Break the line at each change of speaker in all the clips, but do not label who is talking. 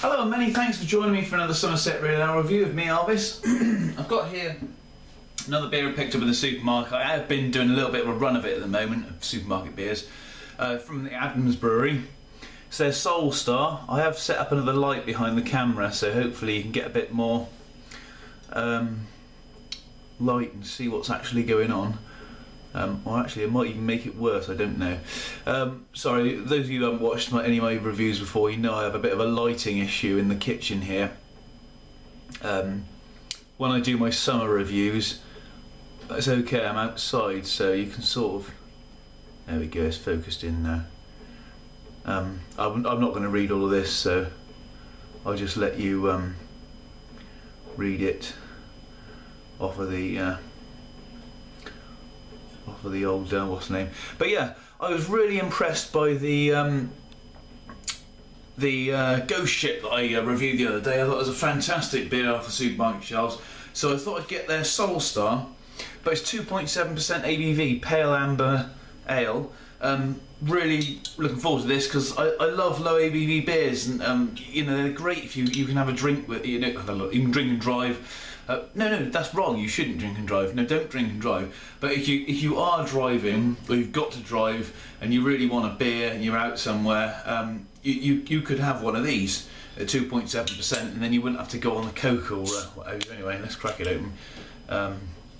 Hello and many thanks for joining me for another Somerset Real Ale review of me, Alvis. I've got here another beer I picked up in the supermarket. I have been doing a little bit of a run of it at the moment, of supermarket beers, from the Adnams brewery. It's their Soul Star. I have set up another light behind the camera, so hopefully you can get a bit more light and see what's actually going on. Or actually, it might even make it worse, I don't know. Sorry, those of you who haven't watched any of my reviews before, you know I have a bit of a lighting issue in the kitchen here. When I do my summer reviews, it's okay, I'm outside, so you can sort of... There we go, it's focused in now. I'm not going to read all of this, so I'll just let you read it off of the old what's the name? But yeah, I was really impressed by the ghost ship that I reviewed the other day. I thought it was a fantastic beer off the supermarket shelves, so I thought I'd get their Soul Star. But it's 2.7% ABV, pale amber ale. Really looking forward to this because I love low ABV beers, and you know, they're great if you can have a drink with, you know, you can drink and drive. No, that's wrong. You shouldn't drink and drive. No, don't drink and drive. But if you are driving, or you've got to drive, and you really want a beer, and you're out somewhere, you could have one of these at 2.7%, and then you wouldn't have to go on the Coke or whatever. Anyway, let's crack it open.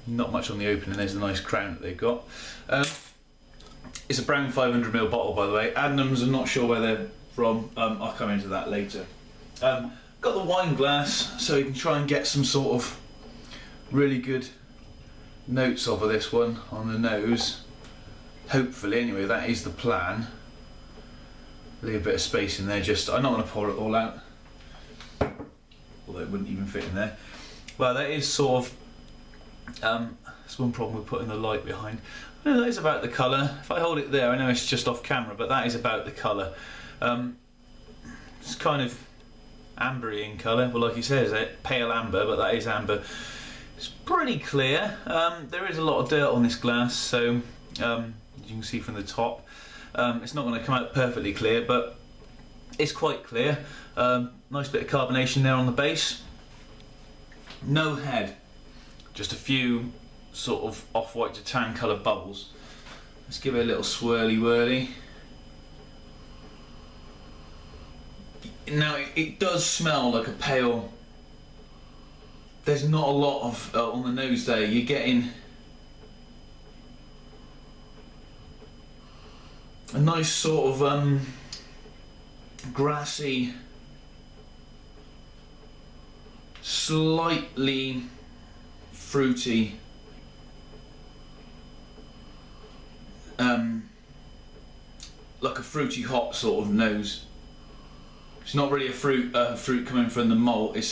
Not much on the opening. There's a nice crown that they've got. It's a brown 500ml bottle, by the way. Adnams, I'm not sure where they're from. I'll come into that later. Got the wine glass, so you can try and get some sort of really good notes off of this one on the nose. Hopefully, anyway, that is the plan. Leave a bit of space in there. I'm not going to pour it all out, although it wouldn't even fit in there. Well, that is sort of that's one problem with putting the light behind. I know that is about the colour. If I hold it there, I know it's just off camera, but that is about the colour. It's kind of ambery in colour. Well, like you said, it's pale amber, but that is amber. It's pretty clear. There is a lot of dirt on this glass, so as you can see from the top, it's not going to come out perfectly clear, but it's quite clear. Nice bit of carbonation there on the base. No head, just a few sort of off-white to tan coloured bubbles. Let's give it a little swirly whirly. Now it does smell like a pale. There's not a lot of on the nose there. You're getting a nice sort of grassy, slightly fruity, like a fruity hop sort of nose. It's not really a fruit coming from the malt. It's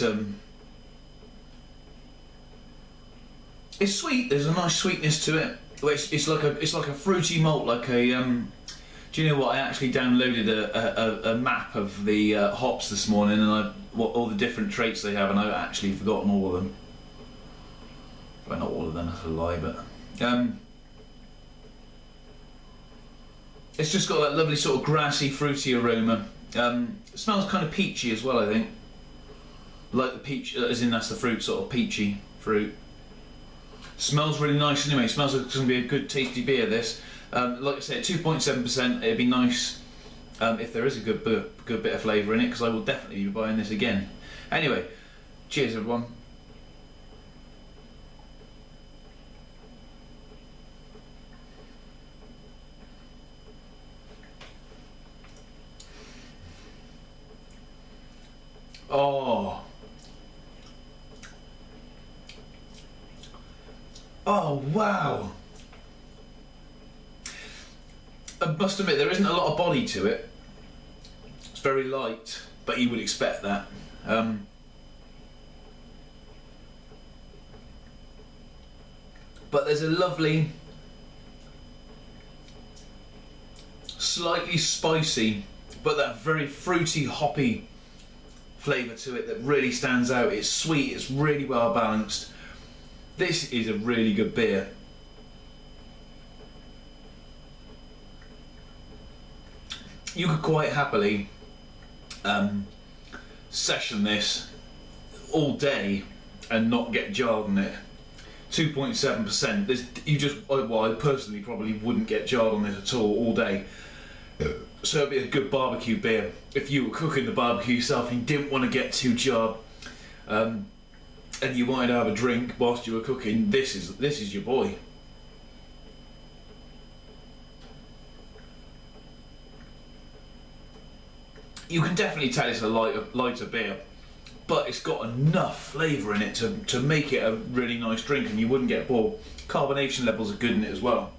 sweet. There's a nice sweetness to it. It's like a fruity malt, like a. Do you know what? I actually downloaded a map of the hops this morning, and all the different traits they have, and I've actually forgotten all of them. Well, not all of them. That's a lie, but it's just got that lovely sort of grassy, fruity aroma. It smells kind of peachy as well, I think. Like the peach, as in that's the fruit, sort of peachy fruit. Smells really nice anyway. Smells like it's going to be a good, tasty beer, this. Like I said, 2.7%. It'd be nice if there is a good bit of flavour in it, because I will definitely be buying this again. Anyway, cheers everyone. Oh wow! I must admit, there isn't a lot of body to it. It's very light, but you would expect that. But there's a lovely, slightly spicy, but that very fruity, hoppy flavour to it that really stands out. It's sweet, it's really well balanced. This is a really good beer. You could quite happily session this all day and not get jarred on it. 2.7%. You just, well, I personally probably wouldn't get jarred on this at all day. So it'd be a good barbecue beer. If you were cooking the barbecue yourself and you didn't want to get too jarred, and you wanted to have a drink whilst you were cooking, this is your boy. You can definitely tell it's a lighter beer, but it's got enough flavour in it to make it a really nice drink, and you wouldn't get bored. Carbonation levels are good in it as well.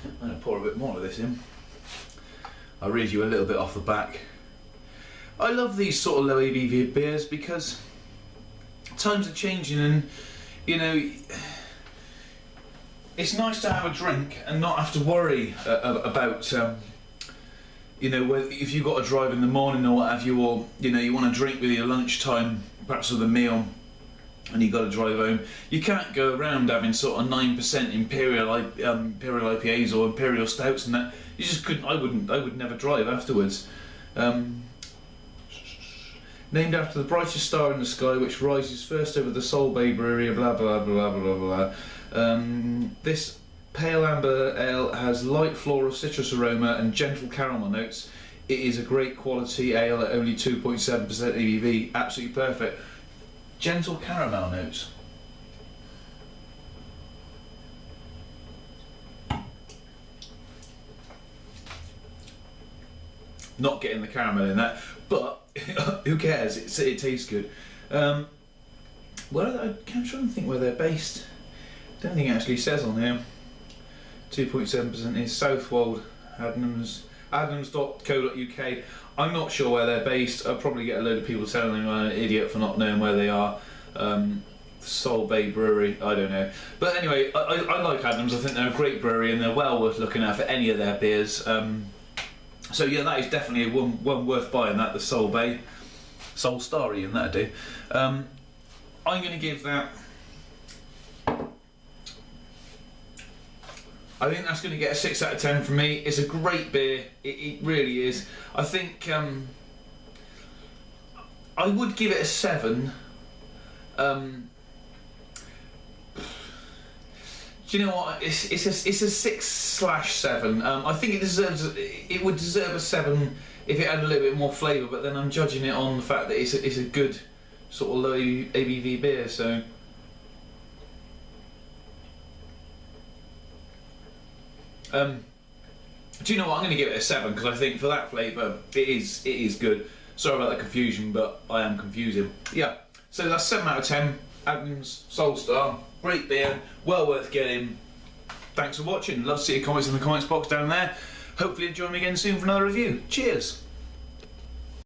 I'm going to pour a bit more of this in. I'll read you a little bit off the back. I love these sort of low ABV beers because times are changing, and you know, it's nice to have a drink and not have to worry about you know, if you've got to drive in the morning or what have you, or you know, you want to drink with your lunchtime, perhaps with a meal, and you've got to drive home. You can't go around having sort of 9% imperial IPAs or imperial stouts and that. You just couldn't. I would never drive afterwards. Named after the brightest star in the sky, which rises first over the Sol Bay Brewery. Blah blah blah blah blah blah. This pale amber ale has light floral citrus aroma and gentle caramel notes. It is a great quality ale at only 2.7% ABV. Absolutely perfect. Gentle caramel notes. Not getting the caramel in that, but who cares? It tastes good. I'm trying to think where they're based. I don't think it actually says on here. 2.7% is Southwold, Adnams, adnams.co.uk. I'm not sure where they're based. I'll probably get a load of people telling me I'm an idiot for not knowing where they are. Sol Bay Brewery, I don't know. But anyway, I like Adnams. I think they're a great brewery and they're well worth looking at for any of their beers. So yeah, that is definitely one worth buying. That, the Sol Bay, Sol Starry, and that'd do. I'm going to give that. I think that's going to get a 6 out of 10 from me. It's a great beer. It really is. I think I would give it a 7. Do you know what? It's a 6/7. I think it would deserve a 7 if it had a little bit more flavour. But then I'm judging it on the fact that it's a good sort of low ABV beer. So. Do you know what? I'm going to give it a 7 because I think for that flavour it is good. Sorry about the confusion, but I am confusing. Yeah, so that's 7 out of 10. Adnams Solstar, great beer, well worth getting. Thanks for watching. Love to see your comments in the comments box down there. Hopefully you'll join me again soon for another review. Cheers.